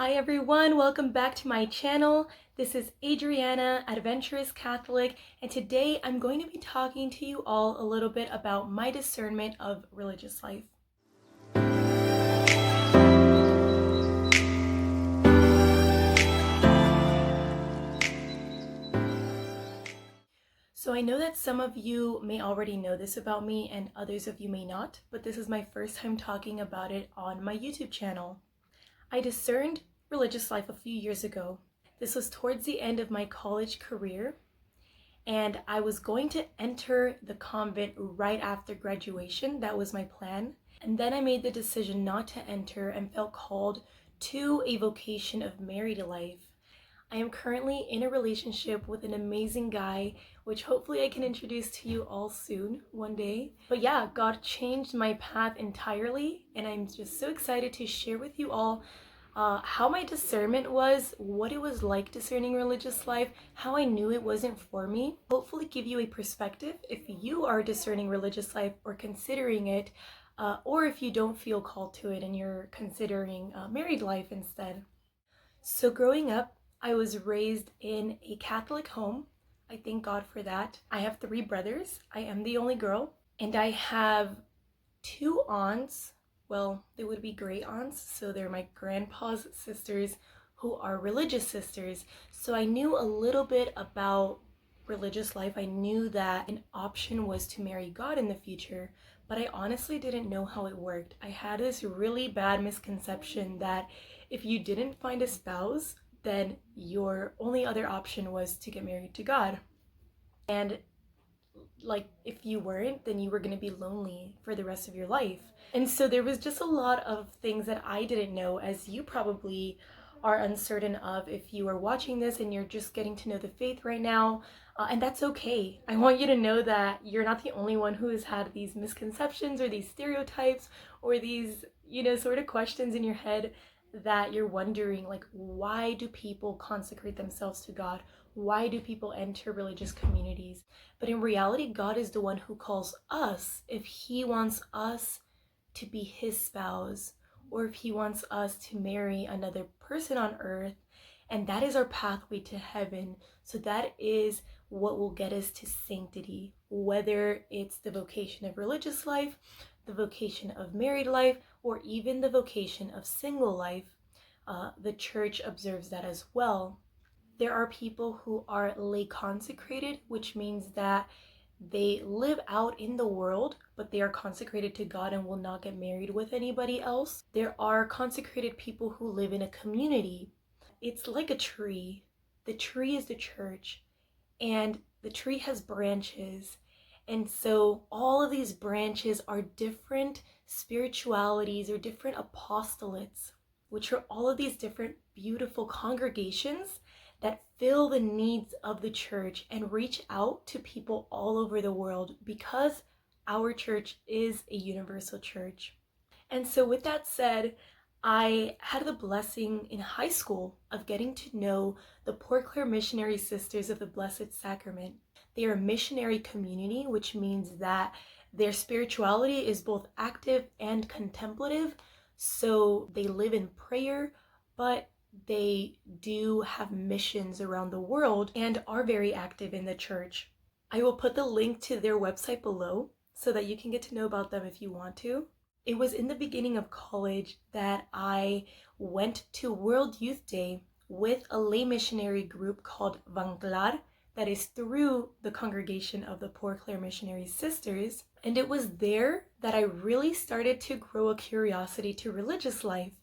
Hi everyone, welcome back to my channel. This is Adriana, Adventurous Catholic, and today I'm going to be talking to you all a little bit about my discernment of religious life. So I know that some of you may already know this about me and others of you may not, but this is my first time talking about it on my YouTube channel. I discerned religious life a few years ago. This was towards the end of my college career, and I was going to enter the convent right after graduation. That was my plan. And then I made the decision not to enter and felt called to a vocation of married life. I am currently in a relationship with an amazing guy, which hopefully I can introduce to you all soon, one day. But yeah, God changed my path entirely, and I'm just so excited to share with you all how my discernment was, what it was like discerning religious life, how I knew it wasn't for me. Hopefully give you a perspective if you are discerning religious life or considering it, or if you don't feel called to it and you're considering married life instead. So growing up, I was raised in a Catholic home. I thank God for that. I have 3 brothers. I am the only girl, and I have 2 aunts. Well, they would be great aunts, so they're my grandpa's sisters who are religious sisters. So I knew a little bit about religious life. I knew that an option was to marry God in the future, but I honestly didn't know how it worked. I had this really bad misconception that if you didn't find a spouse, then your only other option was to get married to God. And like if you weren't, then you were going to be lonely for the rest of your life. And so there was just a lot of things that I didn't know, as you probably are uncertain of if you are watching this and you're just getting to know the faith right now. And that's okay. I want you to know that you're not the only one who has had these misconceptions or these stereotypes or these, sort of questions in your head that you're wondering, like, why do people consecrate themselves to God? Why do people enter religious communities? But in reality, God is the one who calls us if He wants us to be His spouse, or if He wants us to marry another person on earth. And that is our pathway to heaven. So that is what will get us to sanctity, whether it's the vocation of religious life, the vocation of married life, or even the vocation of single life. The church observes that as well. There are people who are lay consecrated, which means that they live out in the world, but they are consecrated to God and will not get married with anybody else. There are consecrated people who live in a community. It's like a tree. The tree is the church, and the tree has branches. And so all of these branches are different spiritualities or different apostolates, which are all of these different beautiful congregations that fill the needs of the church and reach out to people all over the world, because our church is a universal church. And so with that said, I had the blessing in high school of getting to know the Clare Missionary Sisters of the Blessed Sacrament. They are a missionary community, which means that their spirituality is both active and contemplative. So they live in prayer, but they do have missions around the world and are very active in the church. I will put the link to their website below so that you can get to know about them if you want to. It was in the beginning of college that I went to World Youth Day with a lay missionary group called Clare that is through the congregation of the Clare Missionary Sisters. And it was there that I really started to grow a curiosity to religious life.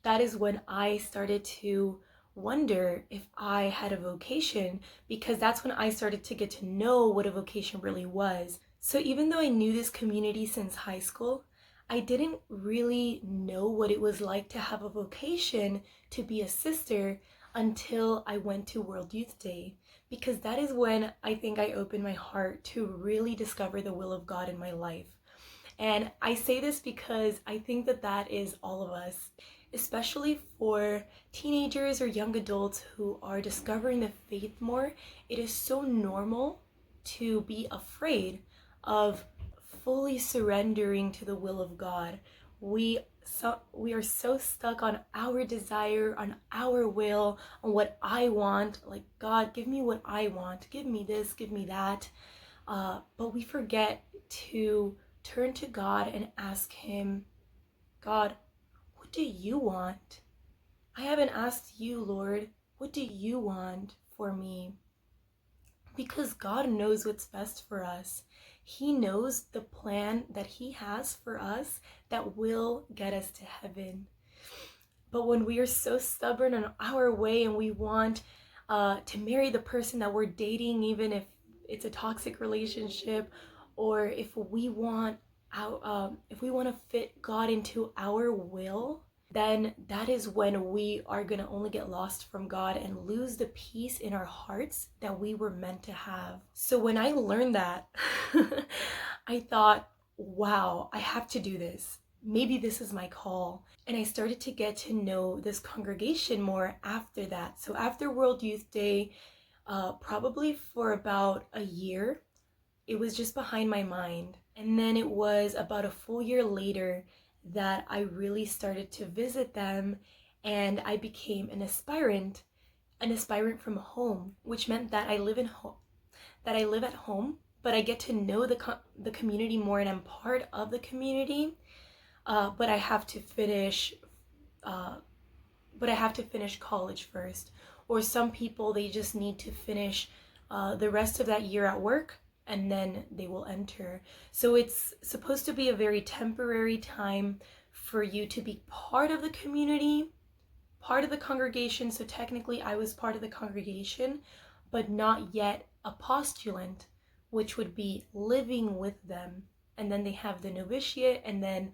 That is when I started to wonder if I had a vocation, because that's when I started to get to know what a vocation really was. So even though I knew this community since high school, I didn't really know what it was like to have a vocation to be a sister until I went to World Youth Day, because that is when I think I opened my heart to really discover the will of God in my life. And I say this because I think that that is all of us, especially for teenagers or young adults who are discovering the faith more. It is so normal to be afraid of fully surrendering to the will of God. We so stuck on our desire, on our will, on what I want. Like, God, give me what I want. Give me this, give me that. But we forget to turn to God and ask Him, God, what do you want? I haven't asked you, Lord, what do you want for me? Because God knows what's best for us. He knows the plan that He has for us that will get us to heaven. But when we are so stubborn on our way and we want to marry the person that we're dating, even if it's a toxic relationship, or if we want to fit God into our will, then that is when we are going to only get lost from God and lose the peace in our hearts that we were meant to have. So when I learned that, I thought, wow, I have to do this. Maybe this is my call. And I started to get to know this congregation more after that. So after World Youth Day, probably for about a year, it was just behind my mind. And then it was about a full year later that I really started to visit them, and I became an aspirant from home, which meant that I live at home, but I get to know the community more, and I'm part of the community. But I have to finish college first. Or some people, they just need to finish the rest of that year at work, and then they will enter. So it's supposed to be a very temporary time for you to be part of the community, part of the congregation. So technically I was part of the congregation, but not yet a postulant, which would be living with them. And then they have the novitiate, and then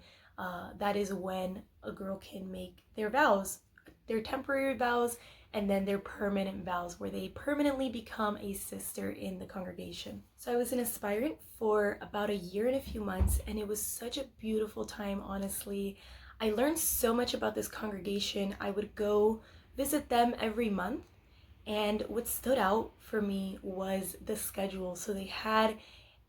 that is when a girl can make their vows, their temporary vows, and then their permanent vows, where they permanently become a sister in the congregation. So I was an aspirant for about a year and a few months, and it was such a beautiful time, honestly. I learned so much about this congregation. I would go visit them every month, and what stood out for me was the schedule. So they had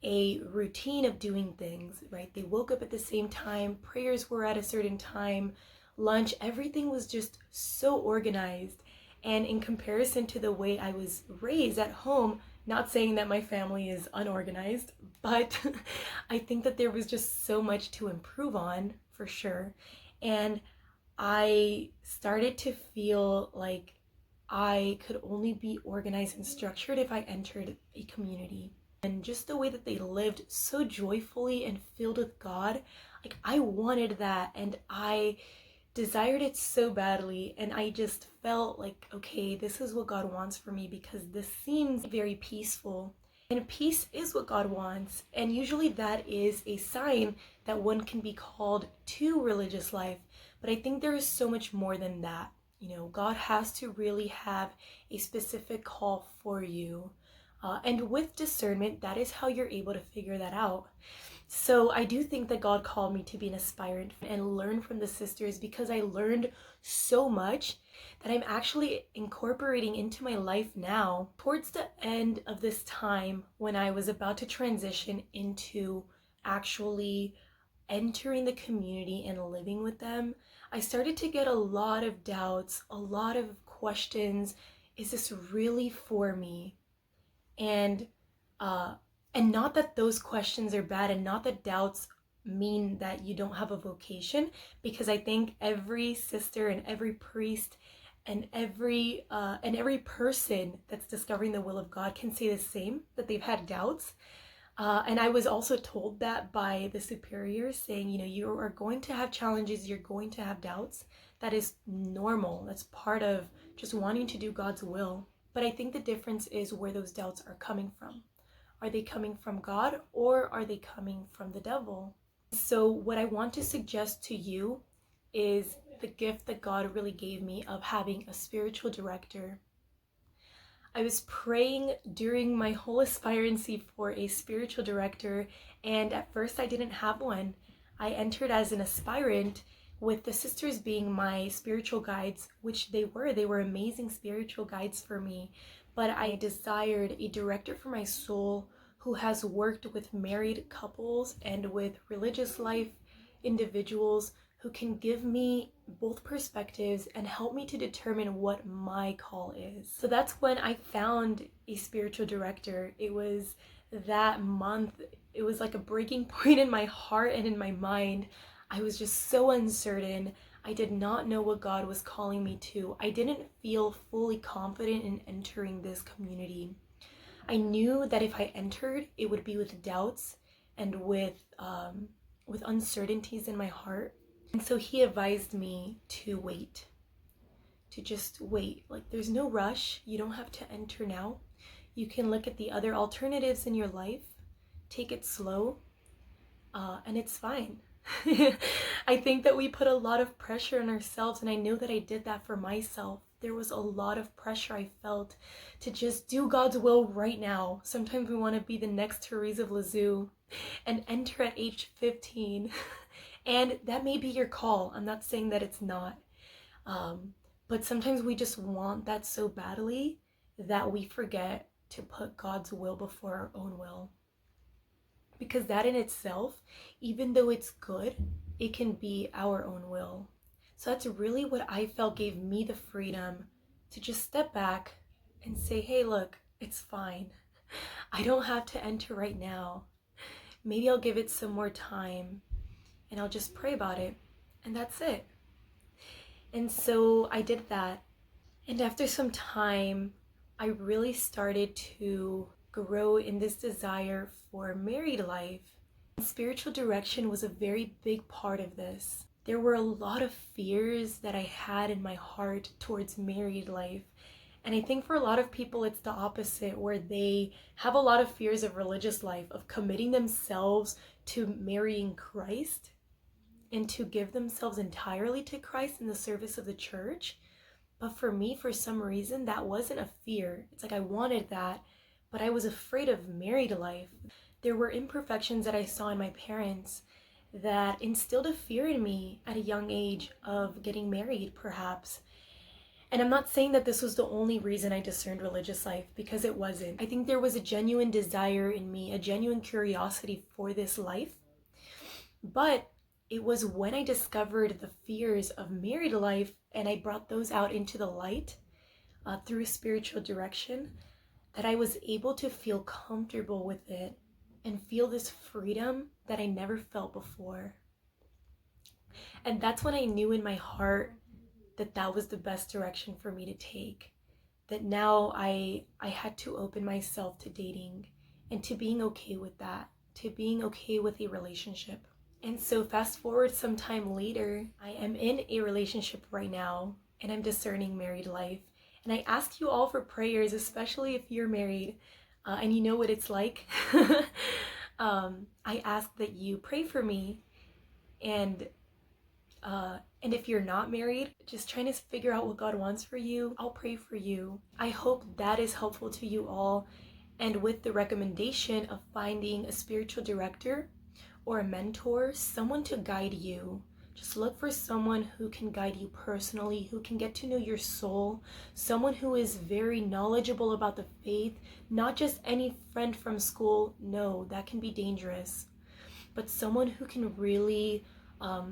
a routine of doing things, right? They woke up at the same time, prayers were at a certain time, lunch, everything was just so organized. And in comparison to the way I was raised at home, not saying that my family is unorganized, but I think that there was just so much to improve on, for sure. And I started to feel like I could only be organized and structured if I entered a community. And just the way that they lived so joyfully and filled with God, like I wanted that, and I desired it so badly, and I just felt like, okay, this is what God wants for me, because this seems very peaceful, and peace is what God wants. And usually that is a sign that one can be called to religious life. But I think there is so much more than that. You know, God has to really have a specific call for you. And with discernment, that is how you're able to figure that out. So I do think that God called me to be an aspirant and learn from the sisters, because I learned so much that I'm actually incorporating into my life now. Towards the end of this time, when I was about to transition into actually entering the community and living with them, I started to get a lot of doubts, a lot of questions. Is this really for me? And not that those questions are bad, and not that doubts mean that you don't have a vocation, because I think every sister and every priest and every person that's discovering the will of God can say the same, that they've had doubts. And I was also told that by the superiors, saying, you know, you are going to have challenges, you're going to have doubts. That is normal. That's part of just wanting to do God's will. But I think the difference is where those doubts are coming from. Are they coming from God, or are they coming from the devil? So what I want to suggest to you is the gift that God really gave me of having a spiritual director. I was praying during my whole aspirancy for a spiritual director, and at first I didn't have one. I entered as an aspirant, with the sisters being my spiritual guides, which they were amazing spiritual guides for me. But I desired a director for my soul who has worked with married couples and with religious life individuals, who can give me both perspectives and help me to determine what my call is. So that's when I found a spiritual director. It was that month. It was like a breaking point in my heart and in my mind. I was just so uncertain. I did not know what God was calling me to. I didn't feel fully confident in entering this community. I knew that if I entered, it would be with doubts and with uncertainties in my heart. And so he advised me to wait, to just wait. Like, there's no rush. You don't have to enter now. You can look at the other alternatives in your life, take it slow, and it's fine. I think that we put a lot of pressure on ourselves, and I know that I did that for myself. There was a lot of pressure I felt to just do God's will right now. Sometimes we want to be the next Teresa of Lisieux and enter at age 15. And that may be your call. I'm not saying that it's not. But sometimes we just want that so badly that we forget to put God's will before our own will. Because that in itself, even though it's good, it can be our own will. So that's really what I felt gave me the freedom to just step back and say, hey, look, it's fine. I don't have to enter right now. Maybe I'll give it some more time and I'll just pray about it. And that's it. And so I did that. And after some time, I really started to grow in this desire for married life. Spiritual direction was a very big part of this. There were a lot of fears that I had in my heart towards married life. And I think for a lot of people, it's the opposite, where they have a lot of fears of religious life, of committing themselves to marrying Christ and to give themselves entirely to Christ in the service of the church. But for me, for some reason, that wasn't a fear. It's like I wanted that, but I was afraid of married life. There were imperfections that I saw in my parents that instilled a fear in me at a young age of getting married, perhaps. And I'm not saying that this was the only reason I discerned religious life, because it wasn't. I think there was a genuine desire in me, a genuine curiosity for this life. But it was when I discovered the fears of married life and I brought those out into the light through spiritual direction that I was able to feel comfortable with it and feel this freedom that I never felt before. And that's when I knew in my heart that that was the best direction for me to take. That now I had to open myself to dating and to being okay with that, to being okay with a relationship. And so fast forward some time later, I am in a relationship right now and I'm discerning married life. And I ask you all for prayers, especially if you're married and you know what it's like. I ask that you pray for me, and if you're not married, just trying to figure out what God wants for you, I'll pray for you. I hope that is helpful to you all. And with the recommendation of finding a spiritual director or a mentor, someone to guide you. Just look for someone who can guide you personally, who can get to know your soul, someone who is very knowledgeable about the faith, not just any friend from school. No, that can be dangerous. But someone who can really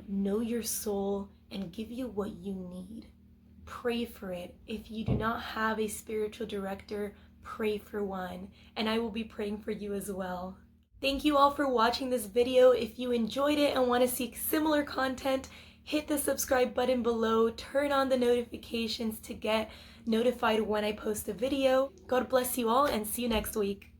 know your soul and give you what you need. Pray for it. If you do not have a spiritual director, pray for one, and I will be praying for you as well. Thank you all for watching this video. If you enjoyed it and want to see similar content, hit the subscribe button below, turn on the notifications to get notified when I post a video. God bless you all and see you next week.